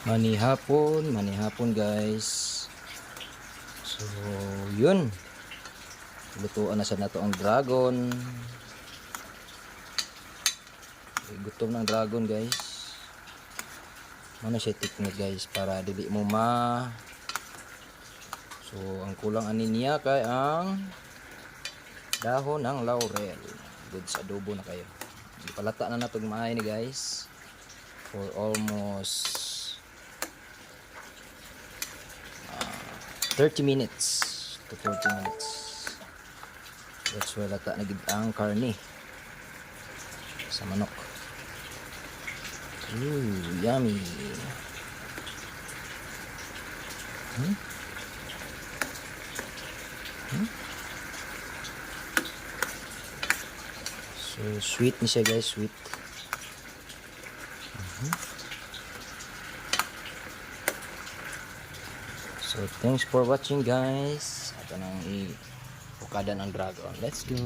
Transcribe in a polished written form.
Manihapon guys. So, yun. Lutuan na sa nato ang dragon. Gutom ng dragon guys. Ano siya technique guys para dili mo So, ang kulang ani niya kay ang dahon ng laurel. Good sa adobo na kayo. Ipalata na nato maayo ni guys. For almost 30 minutes to 40 minutes. That's why lata na gid ang karne sa manok. Ooh, yummy. So sweet ni siya guys, sweet. So thanks for watching guys. Ito nang i-ukada ng dragon. Let's go.